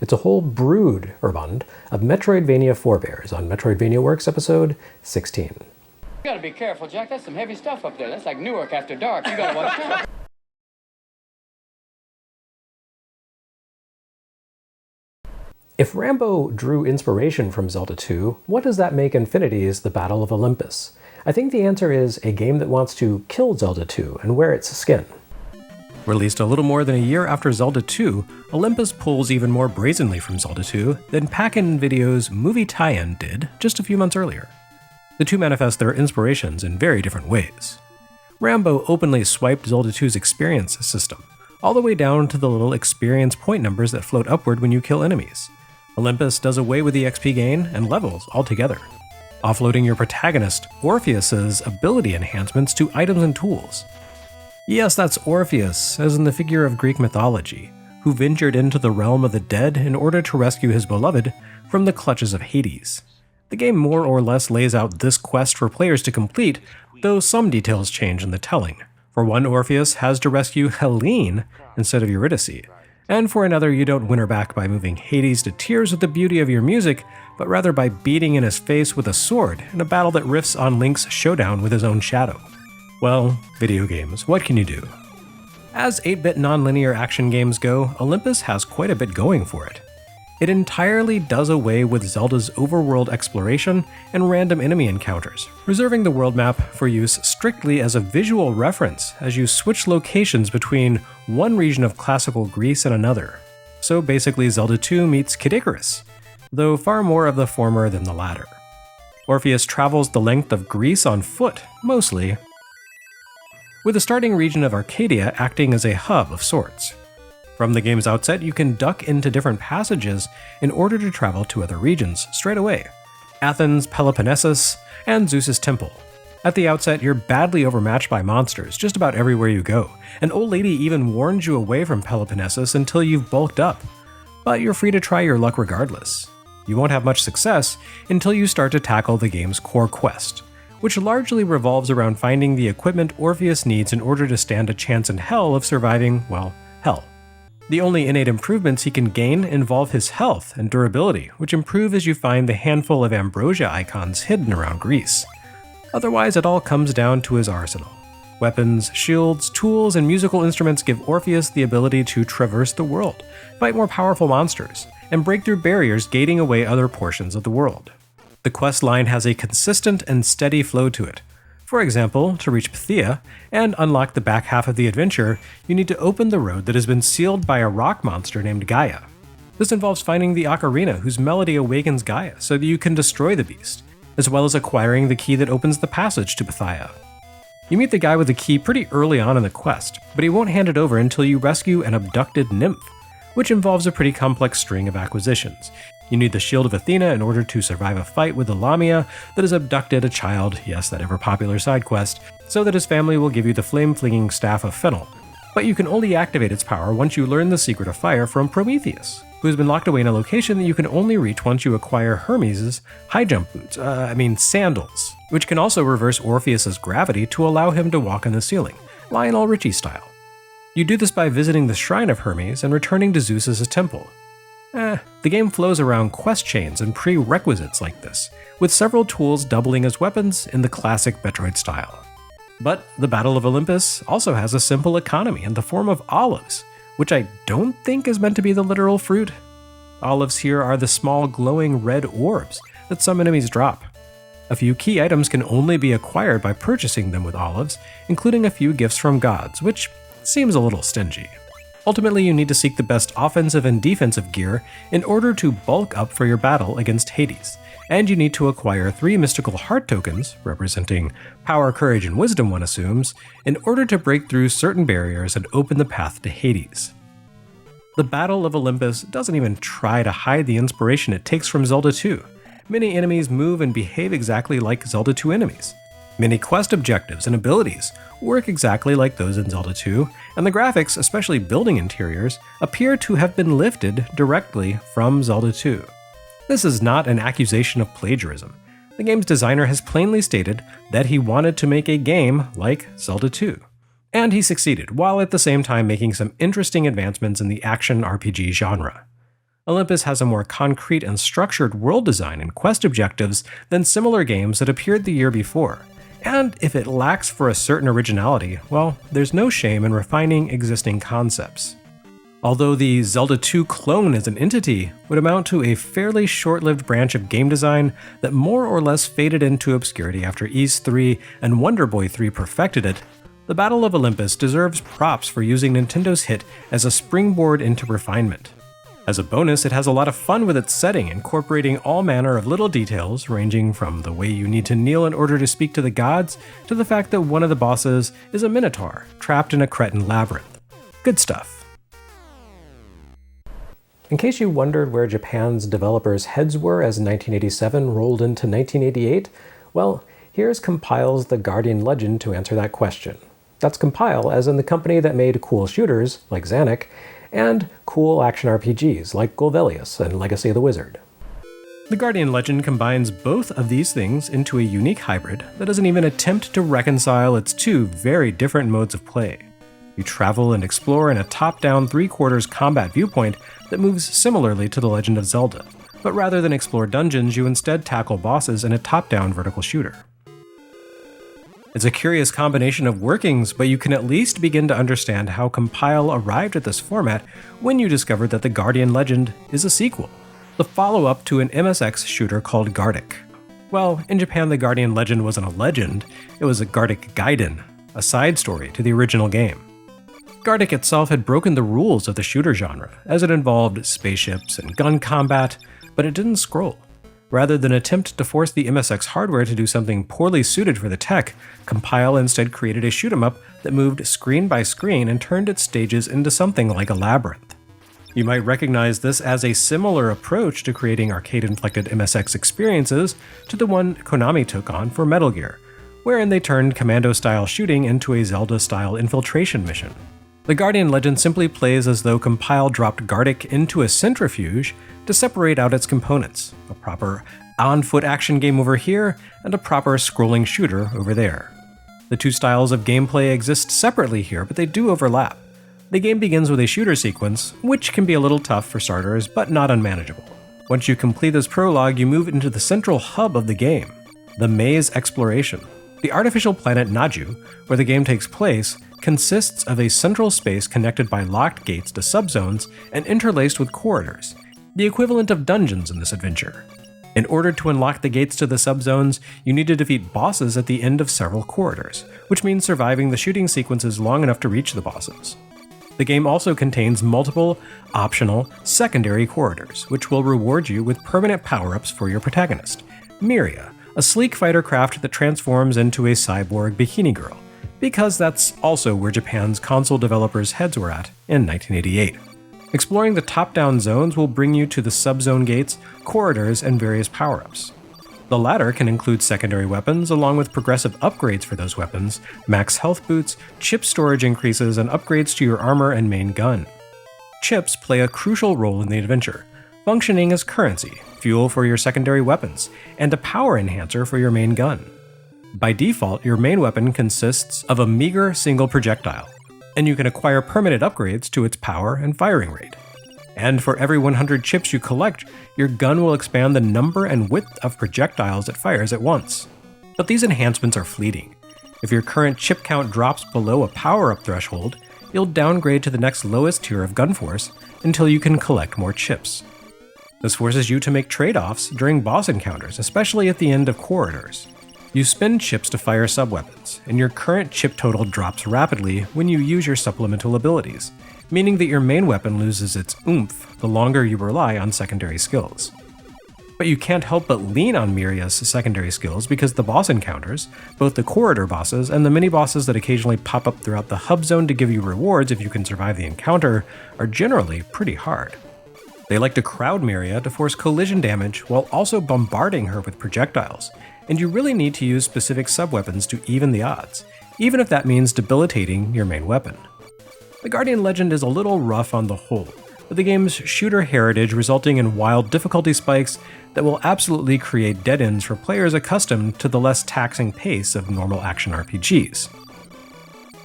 It's a whole brood, or bund, of Metroidvania forebears on Metroidvania Works episode 16. You gotta be careful, Jack. That's some heavy stuff up there. That's like Newark after dark. You gotta watch out. If Rambo drew inspiration from Zelda II, what does that make Infinity's The Battle of Olympus? I think the answer is a game that wants to kill Zelda II and wear its skin. Released a little more than a year after Zelda II, Olympus pulls even more brazenly from Zelda II than Pack-In Video's movie tie-in did just a few months earlier. The two manifest their inspirations in very different ways. Rambo openly swiped Zelda II's experience system, all the way down to the little experience point numbers that float upward when you kill enemies. Olympus does away with the XP gain and levels altogether, offloading your protagonist, Orpheus's ability enhancements to items and tools. Yes, that's Orpheus, as in the figure of Greek mythology, who ventured into the realm of the dead in order to rescue his beloved from the clutches of Hades. The game more or less lays out this quest for players to complete, though some details change in the telling. For one, Orpheus has to rescue Helene instead of Eurydice, and for another, you don't win her back by moving Hades to tears with the beauty of your music, but rather by beating in his face with a sword in a battle that riffs on Link's showdown with his own shadow. Well, video games, what can you do? As 8-bit non-linear action games go, Olympus has quite a bit going for it. It entirely does away with Zelda's overworld exploration and random enemy encounters, reserving the world map for use strictly as a visual reference as you switch locations between one region of classical Greece and another. So basically Zelda II meets Kid Icarus, though far more of the former than the latter. Orpheus travels the length of Greece on foot, mostly, with the starting region of Arcadia acting as a hub of sorts. From the game's outset, you can duck into different passages in order to travel to other regions straight away. Athens, Peloponnesus, and Zeus's temple. At the outset, you're badly overmatched by monsters just about everywhere you go. An old lady even warns you away from Peloponnesus until you've bulked up. But you're free to try your luck regardless. You won't have much success until you start to tackle the game's core quest, which largely revolves around finding the equipment Orpheus needs in order to stand a chance in hell of surviving, well, hell. The only innate improvements he can gain involve his health and durability, which improve as you find the handful of ambrosia icons hidden around Greece. Otherwise, it all comes down to his arsenal. Weapons, shields, tools, and musical instruments give Orpheus the ability to traverse the world, fight more powerful monsters, and break through barriers gating away other portions of the world. The quest line has a consistent and steady flow to it. For example, to reach Phthia and unlock the back half of the adventure, you need to open the road that has been sealed by a rock monster named Gaia. This involves finding the ocarina whose melody awakens Gaia so that you can destroy the beast, as well as acquiring the key that opens the passage to Phthia. You meet the guy with the key pretty early on in the quest, but he won't hand it over until you rescue an abducted nymph, which involves a pretty complex string of acquisitions. You need the Shield of Athena in order to survive a fight with the Lamia that has abducted a child, yes, that ever-popular side quest, so that his family will give you the flame-flinging Staff of Fennel. But you can only activate its power once you learn the secret of fire from Prometheus, who has been locked away in a location that you can only reach once you acquire Hermes' high jump boots, sandals, which can also reverse Orpheus's gravity to allow him to walk on the ceiling, Lionel Richie style. You do this by visiting the Shrine of Hermes and returning to Zeus's temple. The game flows around quest chains and prerequisites like this, with several tools doubling as weapons in the classic Metroid style. But the Battle of Olympus also has a simple economy in the form of olives, which I don't think is meant to be the literal fruit. Olives here are the small glowing red orbs that some enemies drop. A few key items can only be acquired by purchasing them with olives, including a few gifts from gods, which seems a little stingy. Ultimately, you need to seek the best offensive and defensive gear in order to bulk up for your battle against Hades, and you need to acquire 3 mystical heart tokens, representing power, courage, and wisdom one assumes, in order to break through certain barriers and open the path to Hades. The Battle of Olympus doesn't even try to hide the inspiration it takes from Zelda II. Many enemies move and behave exactly like Zelda II enemies. Many quest objectives and abilities work exactly like those in Zelda II, and the graphics, especially building interiors, appear to have been lifted directly from Zelda II. This is not an accusation of plagiarism. The game's designer has plainly stated that he wanted to make a game like Zelda II. And he succeeded, while at the same time making some interesting advancements in the action RPG genre. Olympus has a more concrete and structured world design and quest objectives than similar games that appeared the year before. And if it lacks for a certain originality, well, there's no shame in refining existing concepts. Although the Zelda II clone as an entity would amount to a fairly short-lived branch of game design that more or less faded into obscurity after Ys 3 and Wonder Boy 3 perfected it, the Battle of Olympus deserves props for using Nintendo's hit as a springboard into refinement. As a bonus, it has a lot of fun with its setting, incorporating all manner of little details, ranging from the way you need to kneel in order to speak to the gods, to the fact that one of the bosses is a minotaur trapped in a cretin labyrinth. Good stuff. In case you wondered where Japan's developers' heads were as 1987 rolled into 1988, well, here's Compile's The Guardian Legend to answer that question. That's Compile, as in the company that made cool shooters, like Zanac, and cool action RPGs, like Golvelius and Legacy of the Wizard. The Guardian Legend combines both of these things into a unique hybrid that doesn't even attempt to reconcile its two very different modes of play. You travel and explore in a top-down three-quarters combat viewpoint that moves similarly to The Legend of Zelda, but rather than explore dungeons, you instead tackle bosses in a top-down vertical shooter. It's a curious combination of workings, but you can at least begin to understand how Compile arrived at this format when you discovered that the Guardian Legend is a sequel, the follow-up to an MSX shooter called Gartic. Well, in Japan the Guardian Legend wasn't a legend, it was a Gartic Gaiden, a side story to the original game. Gartic itself had broken the rules of the shooter genre, as it involved spaceships and gun combat, but it didn't scroll. Rather than attempt to force the MSX hardware to do something poorly suited for the tech, Compile instead created a shoot-'em-up that moved screen by screen and turned its stages into something like a labyrinth. You might recognize this as a similar approach to creating arcade-inflected MSX experiences to the one Konami took on for Metal Gear, wherein they turned commando-style shooting into a Zelda-style infiltration mission. The Guardian Legend simply plays as though Compile dropped Gartic into a centrifuge to separate out its components, a proper on-foot action game over here, and a proper scrolling shooter over there. The two styles of gameplay exist separately here, but they do overlap. The game begins with a shooter sequence, which can be a little tough for starters, but not unmanageable. Once you complete this prologue, you move into the central hub of the game, the maze exploration. The artificial planet Naju, where the game takes place, consists of a central space connected by locked gates to subzones and interlaced with corridors, the equivalent of dungeons in this adventure. In order to unlock the gates to the subzones, you need to defeat bosses at the end of several corridors, which means surviving the shooting sequences long enough to reach the bosses. The game also contains multiple, optional, secondary corridors, which will reward you with permanent power-ups for your protagonist, Miria, a sleek fighter craft that transforms into a cyborg bikini girl, because that's also where Japan's console developers' heads were at in 1988. Exploring the top-down zones will bring you to the sub-zone gates, corridors, and various power-ups. The latter can include secondary weapons, along with progressive upgrades for those weapons, max health boots, chip storage increases, and upgrades to your armor and main gun. Chips play a crucial role in the adventure, functioning as currency, fuel for your secondary weapons, and a power enhancer for your main gun. By default, your main weapon consists of a meager single projectile, and you can acquire permanent upgrades to its power and firing rate. And for every 100 chips you collect, your gun will expand the number and width of projectiles it fires at once. But these enhancements are fleeting. If your current chip count drops below a power-up threshold, you'll downgrade to the next lowest tier of gun force until you can collect more chips. This forces you to make trade-offs during boss encounters, especially at the end of corridors. You spend chips to fire sub-weapons, and your current chip total drops rapidly when you use your supplemental abilities, meaning that your main weapon loses its oomph the longer you rely on secondary skills. But you can't help but lean on Miria's secondary skills because the boss encounters, both the corridor bosses and the mini-bosses that occasionally pop up throughout the hub zone to give you rewards if you can survive the encounter, are generally pretty hard. They like to crowd Miria to force collision damage while also bombarding her with projectiles, and you really need to use specific sub-weapons to even the odds, even if that means debilitating your main weapon. The Guardian Legend is a little rough on the whole, with the game's shooter heritage resulting in wild difficulty spikes that will absolutely create dead ends for players accustomed to the less taxing pace of normal action RPGs.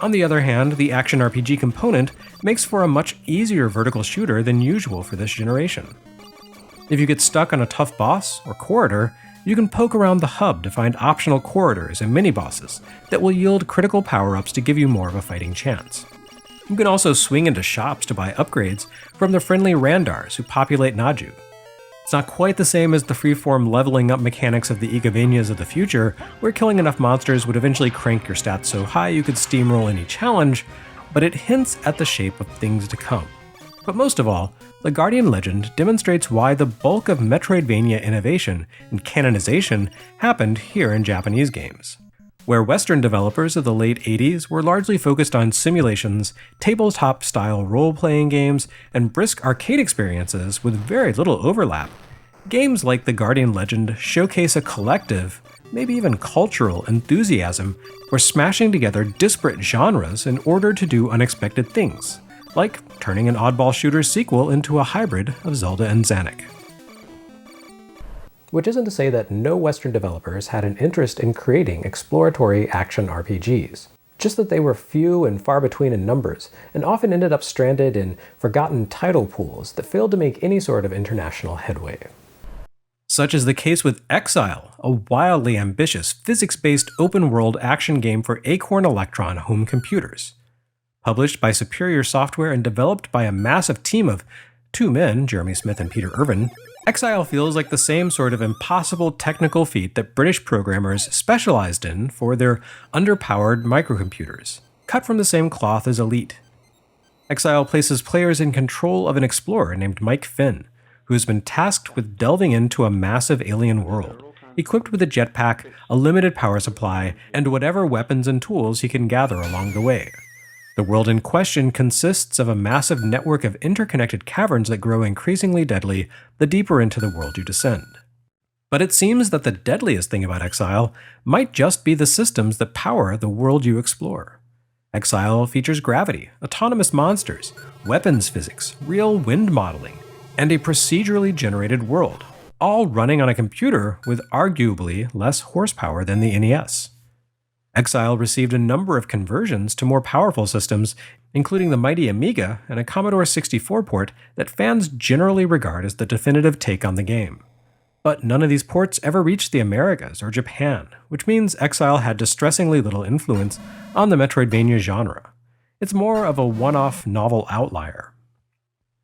On the other hand, the action RPG component makes for a much easier vertical shooter than usual for this generation. If you get stuck on a tough boss or corridor, you can poke around the hub to find optional corridors and mini-bosses that will yield critical power-ups to give you more of a fighting chance. You can also swing into shops to buy upgrades from the friendly Randars who populate Naju. It's not quite the same as the freeform leveling up mechanics of the Igavanias of the future, where killing enough monsters would eventually crank your stats so high you could steamroll any challenge, but it hints at the shape of things to come. But most of all, the Guardian Legend demonstrates why the bulk of Metroidvania innovation and canonization happened here in Japanese games. Where Western developers of the late 80s were largely focused on simulations, tabletop-style role-playing games, and brisk arcade experiences with very little overlap, games like The Guardian Legend showcase a collective, maybe even cultural, enthusiasm for smashing together disparate genres in order to do unexpected things, like turning an oddball shooter sequel into a hybrid of Zelda and Zanac. Which isn't to say that no Western developers had an interest in creating exploratory action RPGs, just that they were few and far between in numbers, and often ended up stranded in forgotten title pools that failed to make any sort of international headway. Such is the case with Exile, a wildly ambitious, physics-based open-world action game for Acorn Electron home computers. Published by Superior Software and developed by a massive team of two men, Jeremy Smith and Peter Irvin, Exile feels like the same sort of impossible technical feat that British programmers specialized in for their underpowered microcomputers, cut from the same cloth as Elite. Exile places players in control of an explorer named Mike Finn, who has been tasked with delving into a massive alien world, equipped with a jetpack, a limited power supply, and whatever weapons and tools he can gather along the way. The world in question consists of a massive network of interconnected caverns that grow increasingly deadly the deeper into the world you descend. But it seems that the deadliest thing about Exile might just be the systems that power the world you explore. Exile features gravity, autonomous monsters, weapons physics, real wind modeling, and a procedurally generated world, all running on a computer with arguably less horsepower than the NES. Exile received a number of conversions to more powerful systems, including the mighty Amiga and a Commodore 64 port that fans generally regard as the definitive take on the game. But none of these ports ever reached the Americas or Japan, which means Exile had distressingly little influence on the Metroidvania genre. It's more of a one-off novel outlier.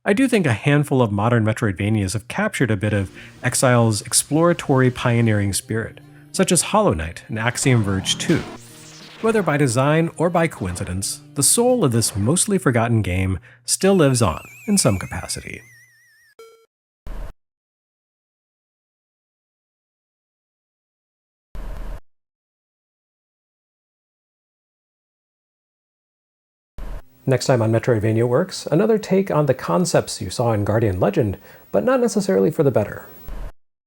I do think a handful of modern Metroidvanias have captured a bit of Exile's exploratory pioneering spirit, such as Hollow Knight and Axiom Verge 2. Whether by design or by coincidence, the soul of this mostly forgotten game still lives on in some capacity. Next time on Metroidvania Works, another take on the concepts you saw in Guardian Legend, but not necessarily for the better.